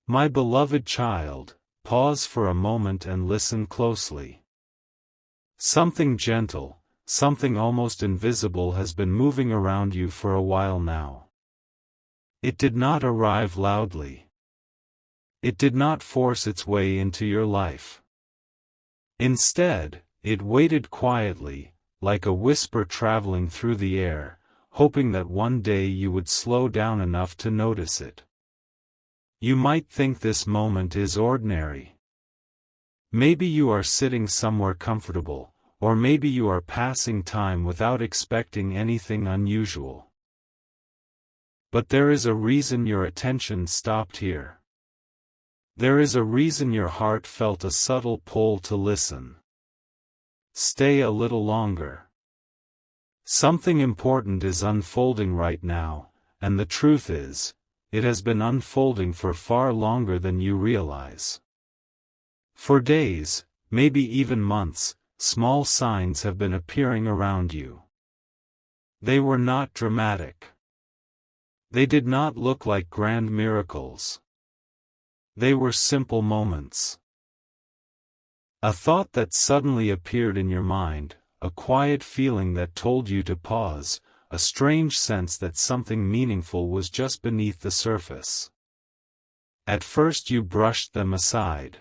My beloved child, pause for a moment and listen closely. Something gentle, something almost invisible has been moving around you for a while now. It did not arrive loudly. It did not force its way into your life. Instead, it waited quietly, like a whisper traveling through the air, hoping that one day you would slow down enough to notice it. You might think this moment is ordinary. Maybe you are sitting somewhere comfortable, or maybe you are passing time without expecting anything unusual. But there is a reason your attention stopped here. There is a reason your heart felt a subtle pull to listen. Stay a little longer. Something important is unfolding right now, and the truth is, it has been unfolding for far longer than you realize. For days, maybe even months, small signs have been appearing around you. They were not dramatic. They did not look like grand miracles. They were simple moments. A thought that suddenly appeared in your mind, a quiet feeling that told you to pause, a strange sense that something meaningful was just beneath the surface. At first you brushed them aside.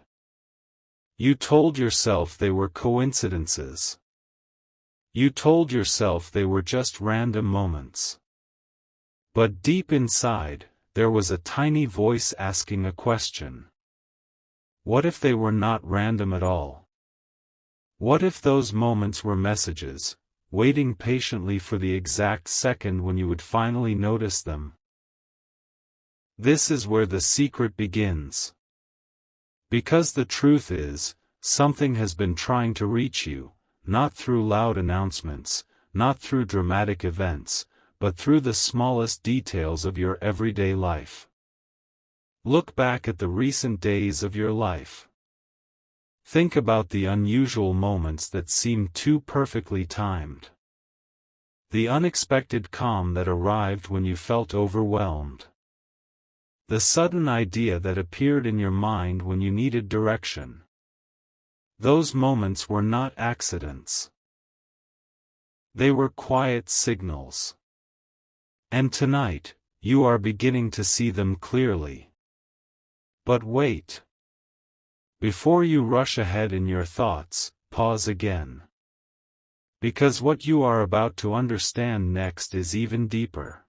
You told yourself they were coincidences. You told yourself they were just random moments. But deep inside, there was a tiny voice asking a question. What if they were not random at all? What if those moments were messages, waiting patiently for the exact second when you would finally notice them? This is where the secret begins. Because the truth is, something has been trying to reach you, not through loud announcements, not through dramatic events, but through the smallest details of your everyday life. Look back at the recent days of your life. Think about the unusual moments that seemed too perfectly timed. The unexpected calm that arrived when you felt overwhelmed. The sudden idea that appeared in your mind when you needed direction. Those moments were not accidents. They were quiet signals. And tonight, you are beginning to see them clearly. But wait. Before you rush ahead in your thoughts, pause again. Because what you are about to understand next is even deeper.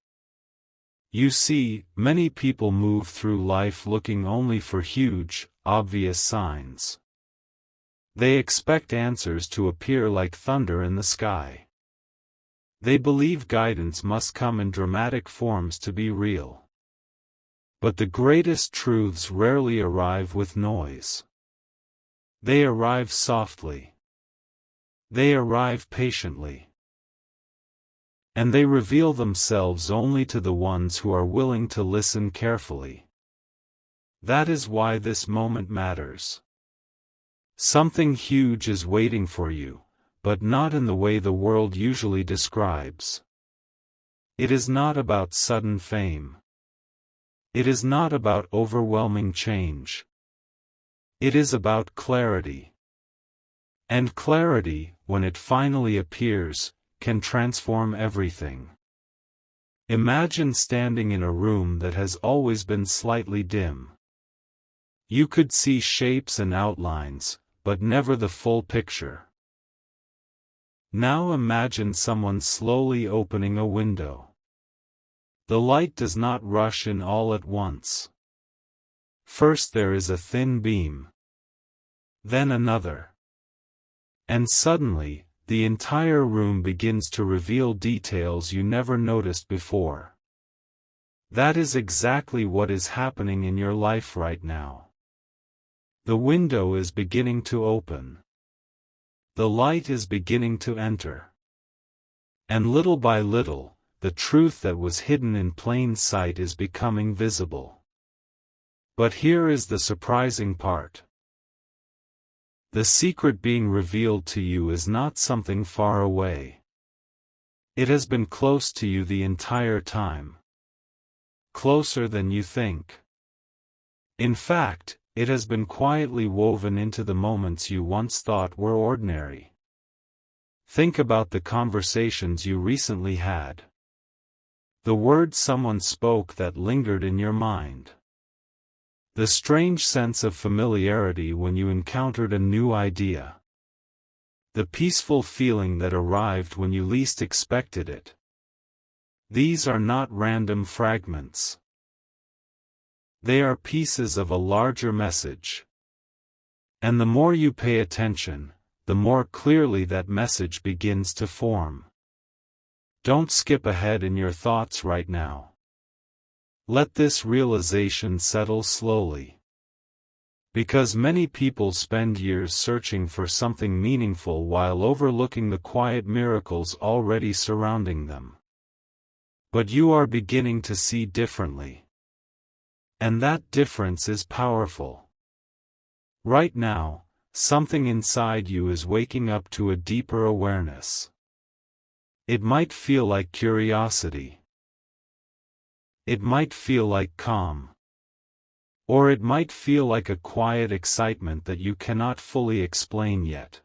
You see, many people move through life looking only for huge, obvious signs. They expect answers to appear like thunder in the sky. They believe guidance must come in dramatic forms to be real. But the greatest truths rarely arrive with noise. They arrive softly. They arrive patiently. And they reveal themselves only to the ones who are willing to listen carefully. That is why this moment matters. Something huge is waiting for you, but not in the way the world usually describes. It is not about sudden fame. It is not about overwhelming change. It is about clarity. And clarity, when it finally appears, can transform everything. Imagine standing in a room that has always been slightly dim. You could see shapes and outlines, but never the full picture. Now imagine someone slowly opening a window. The light does not rush in all at once. First there is a thin beam. Then another. And suddenly, the entire room begins to reveal details you never noticed before. That is exactly what is happening in your life right now. The window is beginning to open. The light is beginning to enter. And little by little, the truth that was hidden in plain sight is becoming visible. But here is the surprising part. The secret being revealed to you is not something far away. It has been close to you the entire time. Closer than you think. In fact, it has been quietly woven into the moments you once thought were ordinary. Think about the conversations you recently had. The words someone spoke that lingered in your mind. The strange sense of familiarity when you encountered a new idea. The peaceful feeling that arrived when you least expected it. These are not random fragments. They are pieces of a larger message. And the more you pay attention, the more clearly that message begins to form. Don't skip ahead in your thoughts right now. Let this realization settle slowly. Because many people spend years searching for something meaningful while overlooking the quiet miracles already surrounding them. But you are beginning to see differently. And that difference is powerful. Right now, something inside you is waking up to a deeper awareness. It might feel like curiosity. It might feel like calm. Or it might feel like a quiet excitement that you cannot fully explain yet.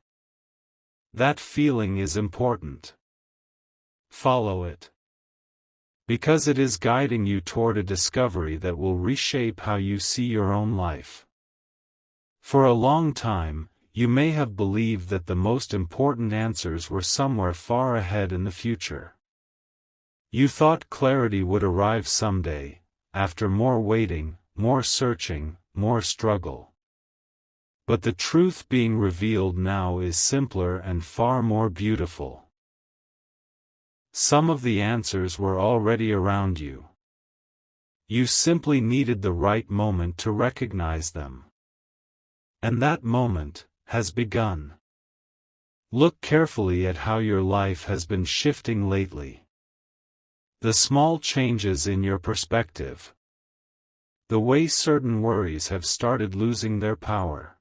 That feeling is important. Follow it. Because it is guiding you toward a discovery that will reshape how you see your own life. For a long time, you may have believed that the most important answers were somewhere far ahead in the future. You thought clarity would arrive someday, after more waiting, more searching, more struggle. But the truth being revealed now is simpler and far more beautiful. Some of the answers were already around you. You simply needed the right moment to recognize them. And that moment has begun. Look carefully at how your life has been shifting lately. The small changes in your perspective. The way certain worries have started losing their power.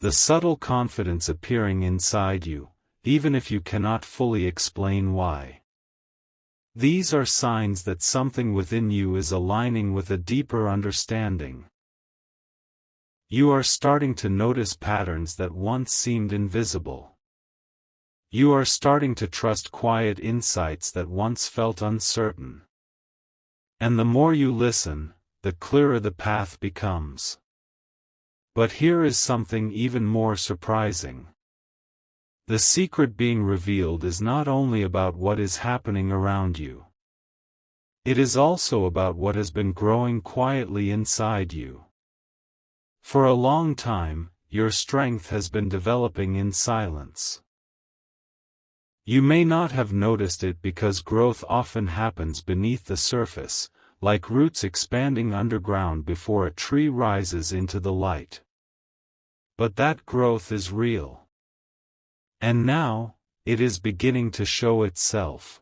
The subtle confidence appearing inside you, even if you cannot fully explain why. These are signs that something within you is aligning with a deeper understanding. You are starting to notice patterns that once seemed invisible. You are starting to trust quiet insights that once felt uncertain. And the more you listen, the clearer the path becomes. But here is something even more surprising. The secret being revealed is not only about what is happening around you. It is also about what has been growing quietly inside you. For a long time, your strength has been developing in silence. You may not have noticed it because growth often happens beneath the surface, like roots expanding underground before a tree rises into the light. But that growth is real. And now, it is beginning to show itself.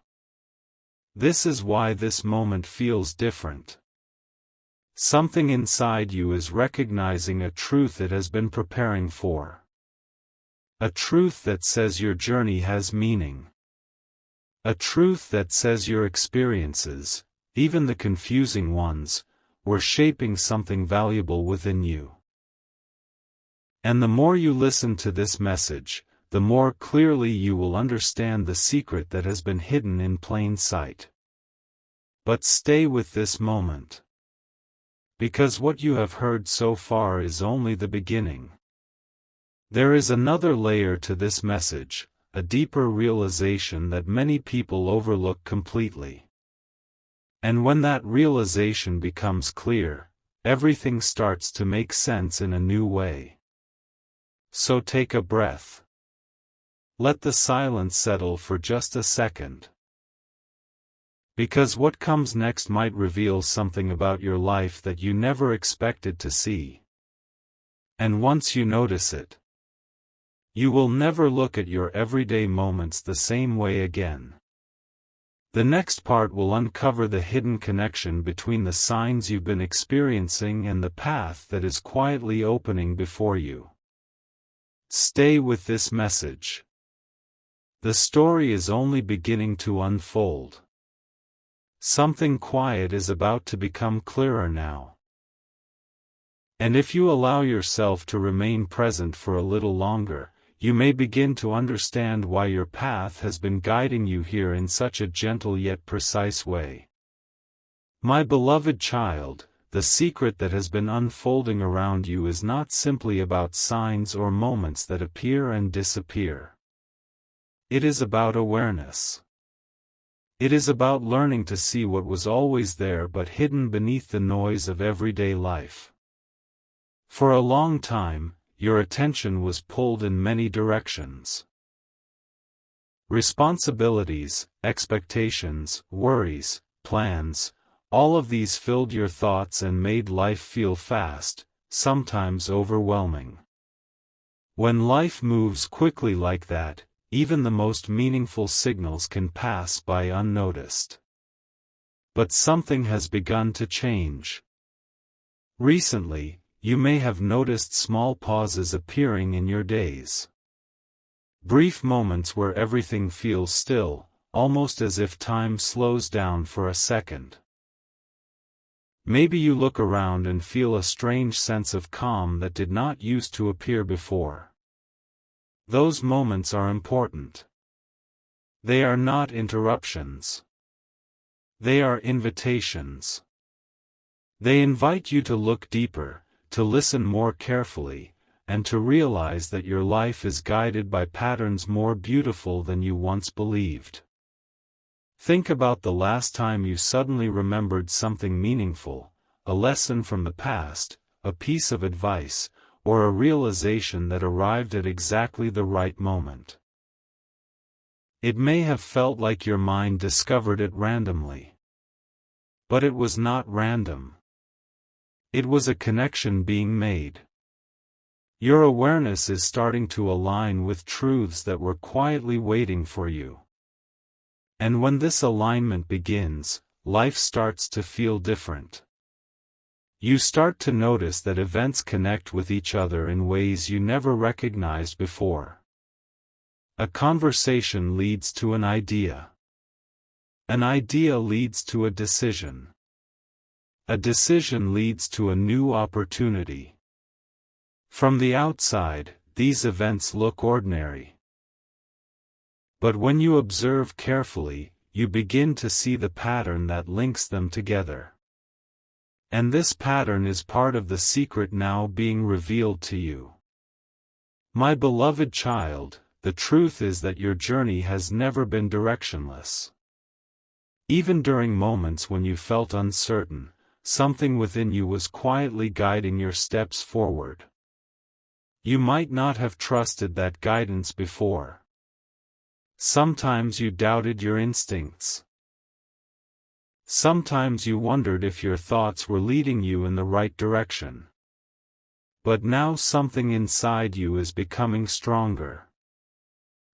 This is why this moment feels different. Something inside you is recognizing a truth it has been preparing for. A truth that says your journey has meaning. A truth that says your experiences, even the confusing ones, were shaping something valuable within you. And the more you listen to this message, the more clearly you will understand the secret that has been hidden in plain sight. But stay with this moment. Because what you have heard so far is only the beginning. There is another layer to this message, a deeper realization that many people overlook completely. And when that realization becomes clear, everything starts to make sense in a new way. So take a breath. Let the silence settle for just a second. Because what comes next might reveal something about your life that you never expected to see. And once you notice it, you will never look at your everyday moments the same way again. The next part will uncover the hidden connection between the signs you've been experiencing and the path that is quietly opening before you. Stay with this message. The story is only beginning to unfold. Something quiet is about to become clearer now. And if you allow yourself to remain present for a little longer, you may begin to understand why your path has been guiding you here in such a gentle yet precise way. My beloved child, the secret that has been unfolding around you is not simply about signs or moments that appear and disappear. It is about awareness. It is about learning to see what was always there but hidden beneath the noise of everyday life. For a long time, your attention was pulled in many directions. Responsibilities, expectations, worries, plans, all of these filled your thoughts and made life feel fast, sometimes overwhelming. When life moves quickly like that, even the most meaningful signals can pass by unnoticed. But something has begun to change. Recently, you may have noticed small pauses appearing in your days. Brief moments where everything feels still, almost as if time slows down for a second. Maybe you look around and feel a strange sense of calm that did not used to appear before. Those moments are important. They are not interruptions. They are invitations. They invite you to look deeper, to listen more carefully, and to realize that your life is guided by patterns more beautiful than you once believed. Think about the last time you suddenly remembered something meaningful, a lesson from the past, a piece of advice, or a realization that arrived at exactly the right moment. It may have felt like your mind discovered it randomly. But it was not random. It was a connection being made. Your awareness is starting to align with truths that were quietly waiting for you. And when this alignment begins, life starts to feel different. You start to notice that events connect with each other in ways you never recognized before. A conversation leads to an idea. An idea leads to a decision. A decision leads to a new opportunity. From the outside, these events look ordinary. But when you observe carefully, you begin to see the pattern that links them together. And this pattern is part of the secret now being revealed to you. My beloved child, the truth is that your journey has never been directionless. Even during moments when you felt uncertain, something within you was quietly guiding your steps forward. You might not have trusted that guidance before. Sometimes you doubted your instincts. Sometimes you wondered if your thoughts were leading you in the right direction. But now something inside you is becoming stronger.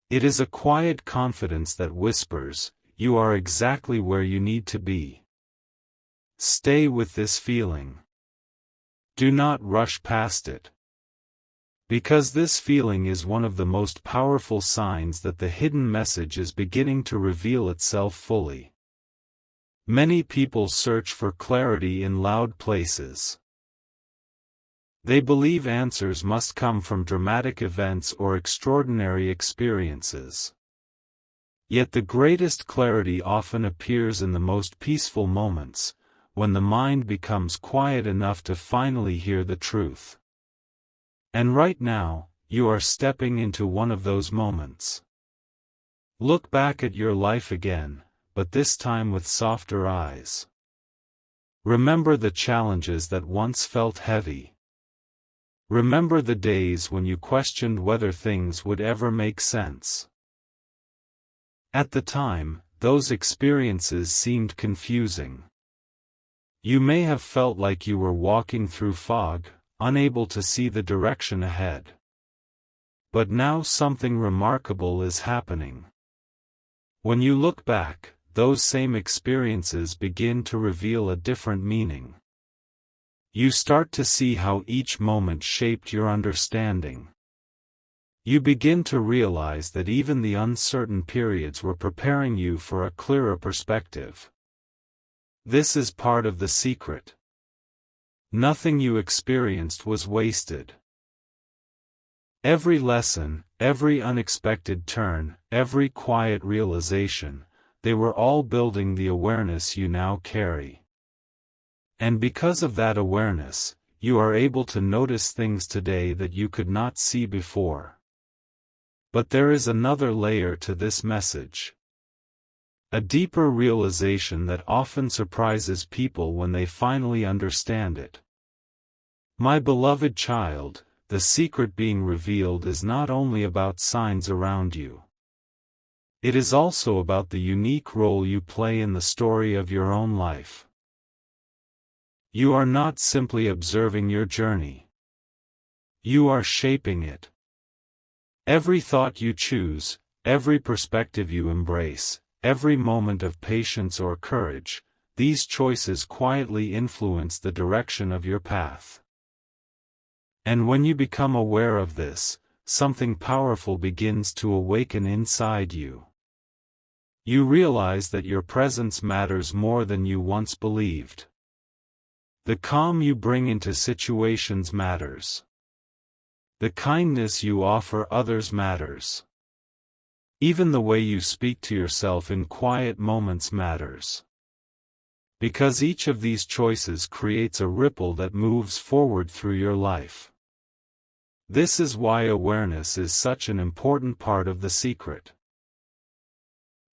It is a quiet confidence that whispers, "You are exactly where you need to be." Stay with this feeling. Do not rush past it. Because this feeling is one of the most powerful signs that the hidden message is beginning to reveal itself fully. Many people search for clarity in loud places. They believe answers must come from dramatic events or extraordinary experiences. Yet the greatest clarity often appears in the most peaceful moments, when the mind becomes quiet enough to finally hear the truth. And right now, you are stepping into one of those moments. Look back at your life again, but this time with softer eyes. Remember the challenges that once felt heavy. Remember the days when you questioned whether things would ever make sense. At the time, those experiences seemed confusing. You may have felt like you were walking through fog, unable to see the direction ahead. But now something remarkable is happening. When you look back, those same experiences begin to reveal a different meaning. You start to see how each moment shaped your understanding. You begin to realize that even the uncertain periods were preparing you for a clearer perspective. This is part of the secret. Nothing you experienced was wasted. Every lesson, every unexpected turn, every quiet realization, they were all building the awareness you now carry. And because of that awareness, you are able to notice things today that you could not see before. But there is another layer to this message. A deeper realization that often surprises people when they finally understand it. My beloved child, the secret being revealed is not only about signs around you. It is also about the unique role you play in the story of your own life. You are not simply observing your journey. You are shaping it. Every thought you choose, every perspective you embrace, every moment of patience or courage, these choices quietly influence the direction of your path. And when you become aware of this, something powerful begins to awaken inside you. You realize that your presence matters more than you once believed. The calm you bring into situations matters. The kindness you offer others matters. Even the way you speak to yourself in quiet moments matters. Because each of these choices creates a ripple that moves forward through your life. This is why awareness is such an important part of the secret.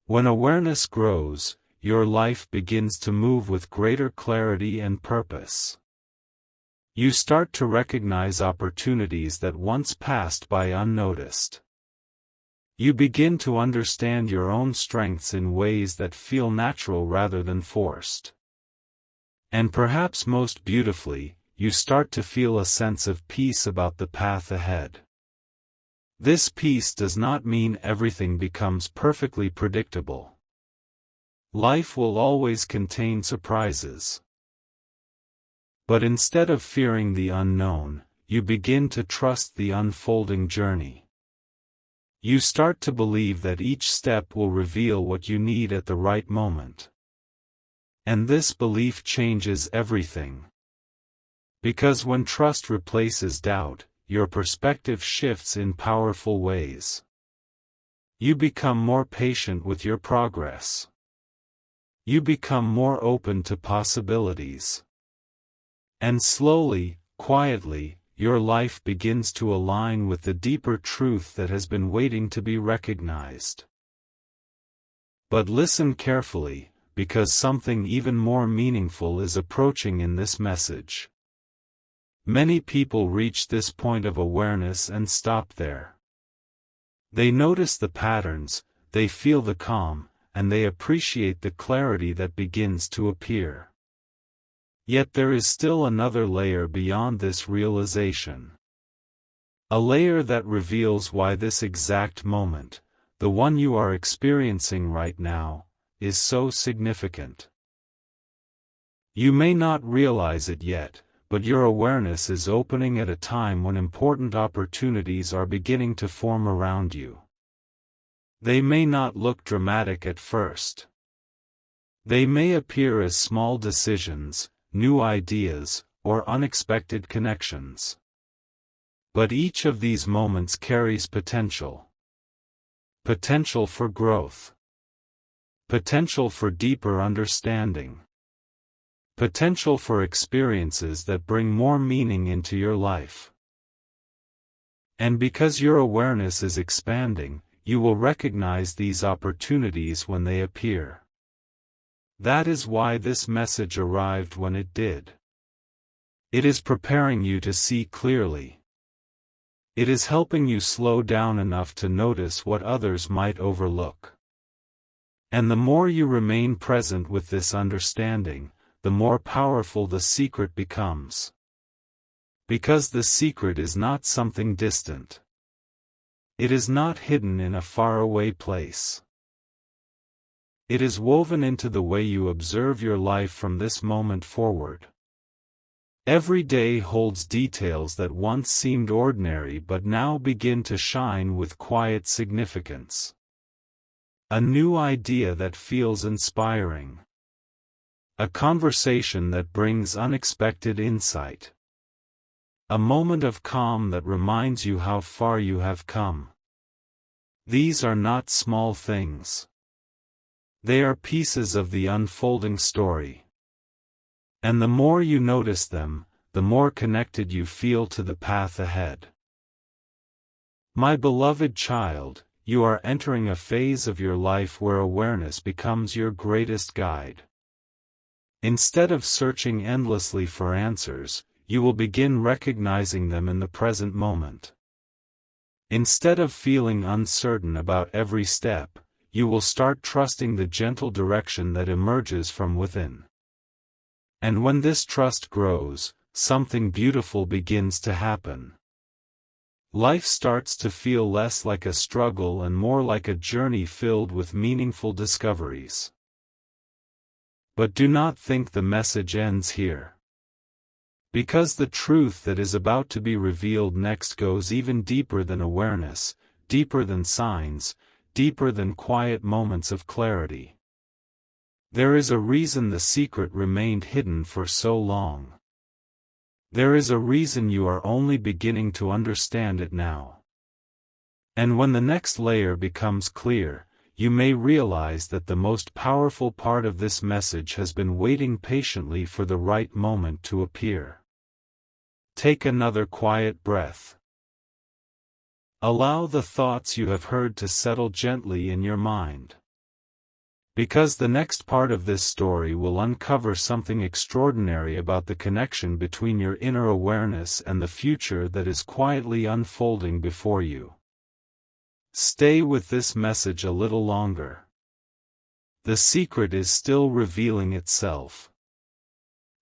When awareness grows, your life begins to move with greater clarity and purpose. You start to recognize opportunities that once passed by unnoticed. You begin to understand your own strengths in ways that feel natural rather than forced. And perhaps most beautifully, you start to feel a sense of peace about the path ahead. This peace does not mean everything becomes perfectly predictable. Life will always contain surprises. But instead of fearing the unknown, you begin to trust the unfolding journey. You start to believe that each step will reveal what you need at the right moment. And this belief changes everything. Because when trust replaces doubt, your perspective shifts in powerful ways. You become more patient with your progress. You become more open to possibilities. And slowly, quietly, your life begins to align with the deeper truth that has been waiting to be recognized. But listen carefully, because something even more meaningful is approaching in this message. Many people reach this point of awareness and stop there. They notice the patterns, they feel the calm, and they appreciate the clarity that begins to appear. Yet there is still another layer beyond this realization. A layer that reveals why this exact moment, the one you are experiencing right now, is so significant. You may not realize it yet, but your awareness is opening at a time when important opportunities are beginning to form around you. They may not look dramatic at first. They may appear as small decisions, new ideas, or unexpected connections. But each of these moments carries potential. Potential for growth. Potential for deeper understanding. Potential for experiences that bring more meaning into your life. And because your awareness is expanding, you will recognize these opportunities when they appear. That is why this message arrived when it did. It is preparing you to see clearly. It is helping you slow down enough to notice what others might overlook. And the more you remain present with this understanding, the more powerful the secret becomes. Because the secret is not something distant. It is not hidden in a faraway place. It is woven into the way you observe your life from this moment forward. Every day holds details that once seemed ordinary but now begin to shine with quiet significance. A new idea that feels inspiring. A conversation that brings unexpected insight. A moment of calm that reminds you how far you have come. These are not small things. They are pieces of the unfolding story. And the more you notice them, the more connected you feel to the path ahead. My beloved child, you are entering a phase of your life where awareness becomes your greatest guide. Instead of searching endlessly for answers, you will begin recognizing them in the present moment. Instead of feeling uncertain about every step, you will start trusting the gentle direction that emerges from within. And when this trust grows, something beautiful begins to happen. Life starts to feel less like a struggle and more like a journey filled with meaningful discoveries. But do not think the message ends here. Because the truth that is about to be revealed next goes even deeper than awareness, deeper than signs, deeper than quiet moments of clarity. There is a reason the secret remained hidden for so long. There is a reason you are only beginning to understand it now. And when the next layer becomes clear, you may realize that the most powerful part of this message has been waiting patiently for the right moment to appear. Take another quiet breath. Allow the thoughts you have heard to settle gently in your mind. Because the next part of this story will uncover something extraordinary about the connection between your inner awareness and the future that is quietly unfolding before you. Stay with this message a little longer. The secret is still revealing itself.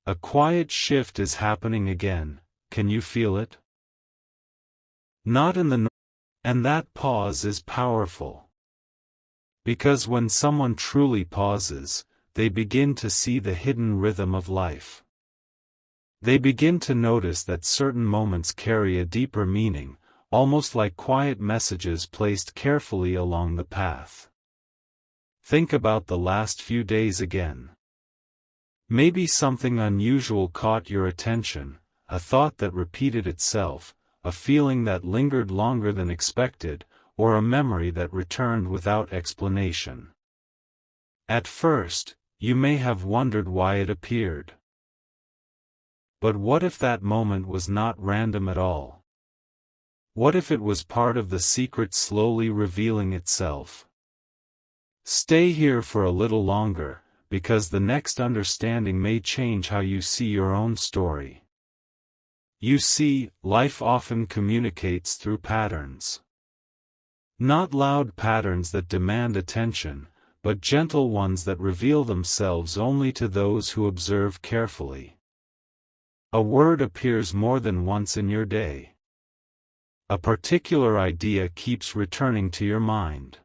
A quiet shift is happening again, can you feel it? Not in the noise, and that pause is powerful. Because when someone truly pauses, they begin to see the hidden rhythm of life. They begin to notice that certain moments carry a deeper meaning, almost like quiet messages placed carefully along the path. Think about the last few days again. Maybe something unusual caught your attention, a thought that repeated itself, a feeling that lingered longer than expected, or a memory that returned without explanation. At first, you may have wondered why it appeared. But what if that moment was not random at all? What if it was part of the secret slowly revealing itself? Stay here for a little longer, because the next understanding may change how you see your own story. You see, life often communicates through patterns. Not loud patterns that demand attention, but gentle ones that reveal themselves only to those who observe carefully. A word appears more than once in your day. A particular idea keeps returning to your mind.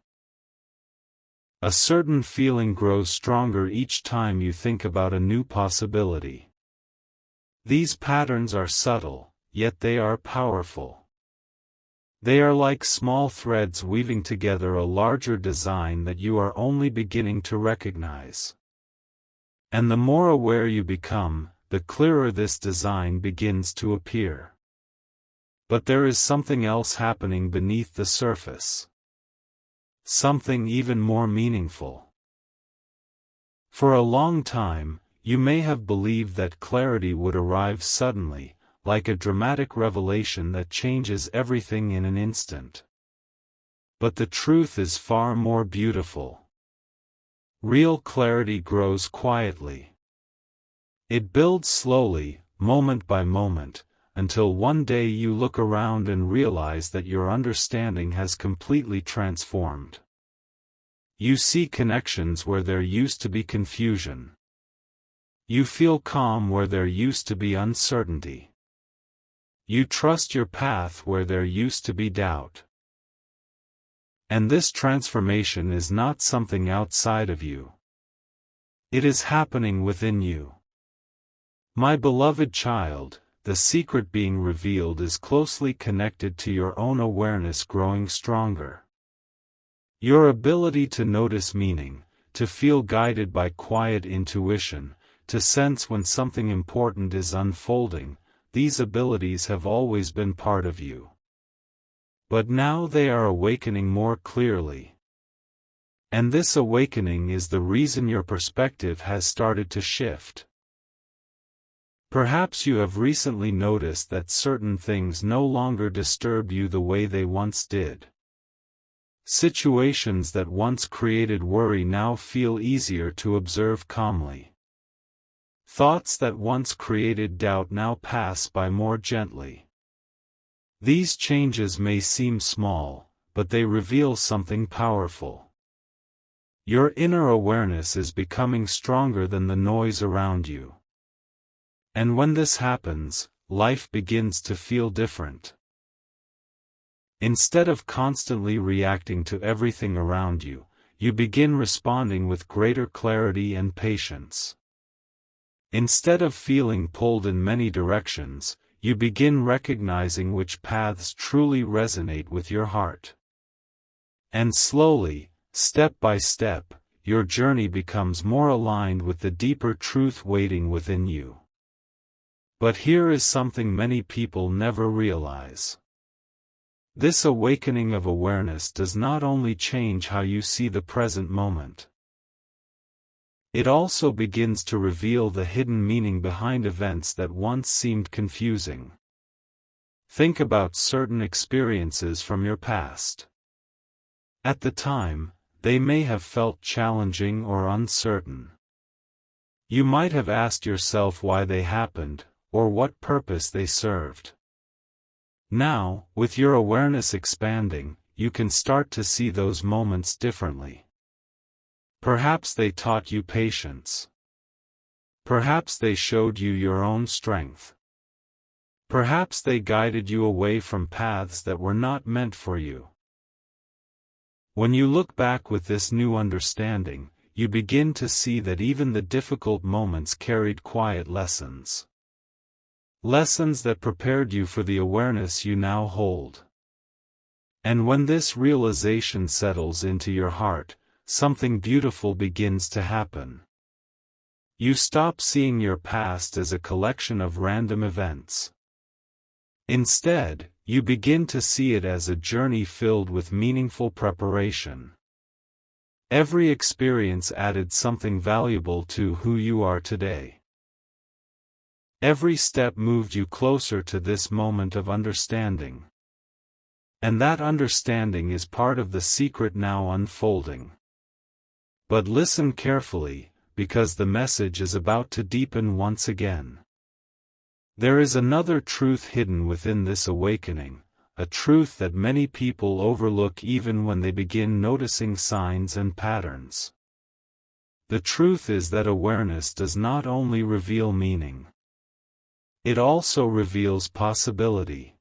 A certain feeling grows stronger each time you think about a new possibility. These patterns are subtle, yet they are powerful. They are like small threads weaving together a larger design that you are only beginning to recognize. And the more aware you become, the clearer this design begins to appear. But there is something else happening beneath the surface. Something even more meaningful. For a long time, you may have believed that clarity would arrive suddenly, like a dramatic revelation that changes everything in an instant. But the truth is far more beautiful. Real clarity grows quietly. It builds slowly, moment by moment, until one day you look around and realize that your understanding has completely transformed. You see connections where there used to be confusion. You feel calm where there used to be uncertainty. You trust your path where there used to be doubt. And this transformation is not something outside of you. It is happening within you. My beloved child, the secret being revealed is closely connected to your own awareness growing stronger. Your ability to notice meaning, to feel guided by quiet intuition, to sense when something important is unfolding. These abilities have always been part of you. But now they are awakening more clearly. And this awakening is the reason your perspective has started to shift. Perhaps you have recently noticed that certain things no longer disturb you the way they once did. Situations that once created worry now feel easier to observe calmly. Thoughts that once created doubt now pass by more gently. These changes may seem small, but they reveal something powerful. Your inner awareness is becoming stronger than the noise around you. And when this happens, life begins to feel different. Instead of constantly reacting to everything around you, you begin responding with greater clarity and patience. Instead of feeling pulled in many directions, you begin recognizing which paths truly resonate with your heart. And slowly, step by step, your journey becomes more aligned with the deeper truth waiting within you. But here is something many people never realize. This awakening of awareness does not only change how you see the present moment. It also begins to reveal the hidden meaning behind events that once seemed confusing. Think about certain experiences from your past. At the time, they may have felt challenging or uncertain. You might have asked yourself why they happened, or what purpose they served. Now, with your awareness expanding, you can start to see those moments differently. Perhaps they taught you patience. Perhaps they showed you your own strength. Perhaps they guided you away from paths that were not meant for you. When you look back with this new understanding, you begin to see that even the difficult moments carried quiet lessons. Lessons that prepared you for the awareness you now hold. And when this realization settles into your heart, something beautiful begins to happen. You stop seeing your past as a collection of random events. Instead, you begin to see it as a journey filled with meaningful preparation. Every experience added something valuable to who you are today. Every step moved you closer to this moment of understanding. And that understanding is part of the secret now unfolding. But listen carefully, because the message is about to deepen once again. There is another truth hidden within this awakening, a truth that many people overlook even when they begin noticing signs and patterns. The truth is that awareness does not only reveal meaning. It also reveals possibility.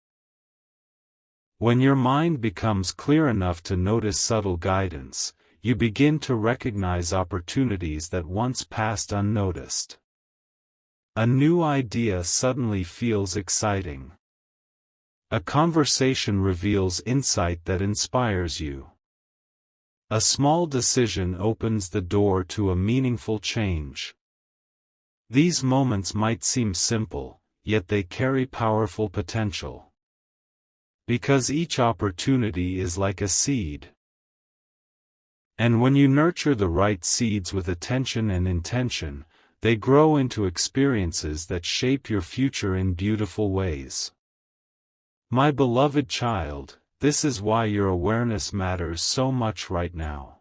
When your mind becomes clear enough to notice subtle guidance, you begin to recognize opportunities that once passed unnoticed. A new idea suddenly feels exciting. A conversation reveals insight that inspires you. A small decision opens the door to a meaningful change. These moments might seem simple, yet they carry powerful potential. Because each opportunity is like a seed. And when you nurture the right seeds with attention and intention, they grow into experiences that shape your future in beautiful ways. My beloved child, this is why your awareness matters so much right now.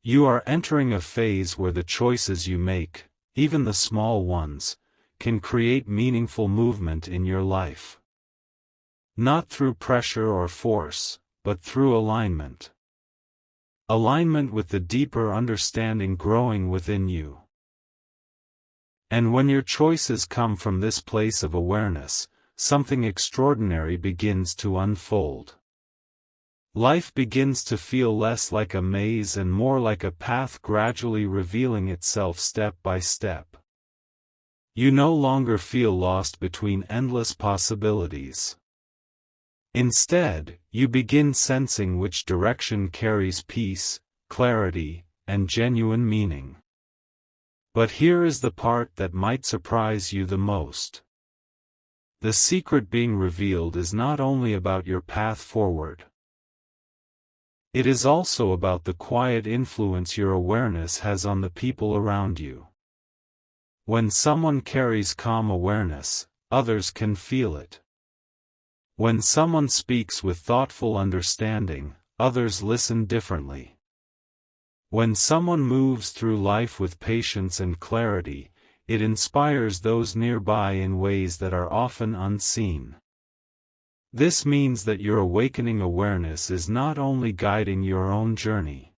You are entering a phase where the choices you make, even the small ones, can create meaningful movement in your life. Not through pressure or force, but through alignment. Alignment with the deeper understanding growing within you. And when your choices come from this place of awareness, something extraordinary begins to unfold. Life begins to feel less like a maze and more like a path gradually revealing itself step by step. You no longer feel lost between endless possibilities. Instead, you begin sensing which direction carries peace, clarity, and genuine meaning. But here is the part that might surprise you the most. The secret being revealed is not only about your path forward. It is also about the quiet influence your awareness has on the people around you. When someone carries calm awareness, others can feel it. When someone speaks with thoughtful understanding, others listen differently. When someone moves through life with patience and clarity, it inspires those nearby in ways that are often unseen. This means that your awakening awareness is not only guiding your own journey.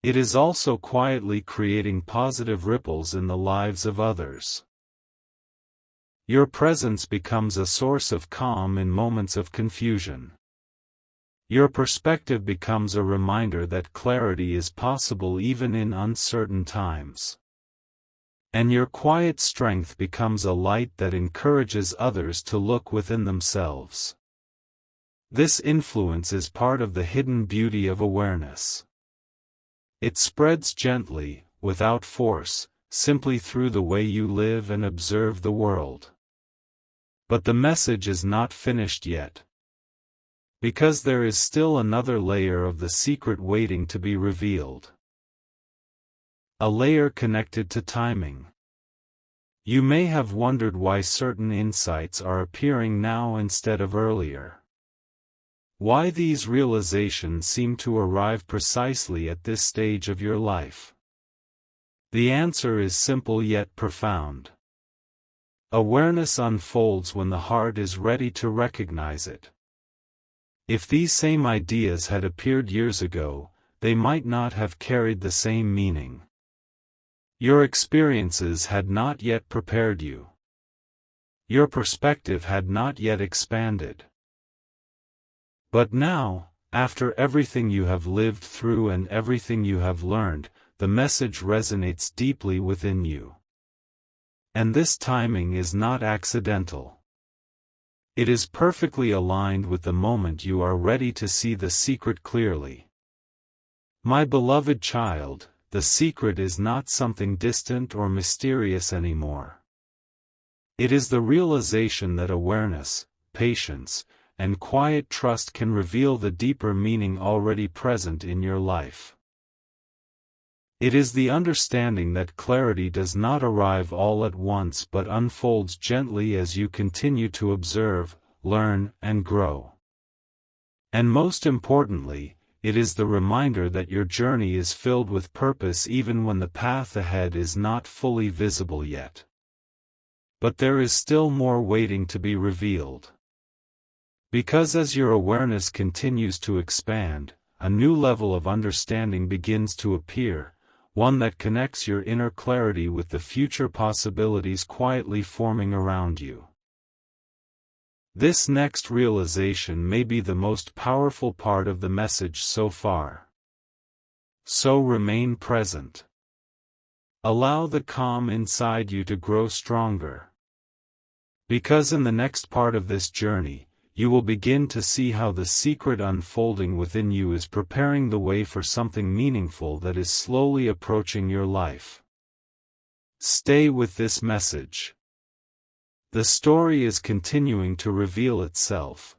It is also quietly creating positive ripples in the lives of others. Your presence becomes a source of calm in moments of confusion. Your perspective becomes a reminder that clarity is possible even in uncertain times. And your quiet strength becomes a light that encourages others to look within themselves. This influence is part of the hidden beauty of awareness. It spreads gently, without force, simply through the way you live and observe the world. But the message is not finished yet. Because there is still another layer of the secret waiting to be revealed. A layer connected to timing. You may have wondered why certain insights are appearing now instead of earlier. Why these realizations seem to arrive precisely at this stage of your life. The answer is simple yet profound. Awareness unfolds when the heart is ready to recognize it. If these same ideas had appeared years ago, they might not have carried the same meaning. Your experiences had not yet prepared you. Your perspective had not yet expanded. But now, after everything you have lived through and everything you have learned, the message resonates deeply within you. And this timing is not accidental. It is perfectly aligned with the moment you are ready to see the secret clearly. My beloved child, the secret is not something distant or mysterious anymore. It is the realization that awareness, patience, and quiet trust can reveal the deeper meaning already present in your life. It is the understanding that clarity does not arrive all at once but unfolds gently as you continue to observe, learn, and grow. And most importantly, it is the reminder that your journey is filled with purpose even when the path ahead is not fully visible yet. But there is still more waiting to be revealed. Because as your awareness continues to expand, a new level of understanding begins to appear, one that connects your inner clarity with the future possibilities quietly forming around you. This next realization may be the most powerful part of the message so far. So remain present. Allow the calm inside you to grow stronger. Because in the next part of this journey, you will begin to see how the secret unfolding within you is preparing the way for something meaningful that is slowly approaching your life. Stay with this message. The story is continuing to reveal itself.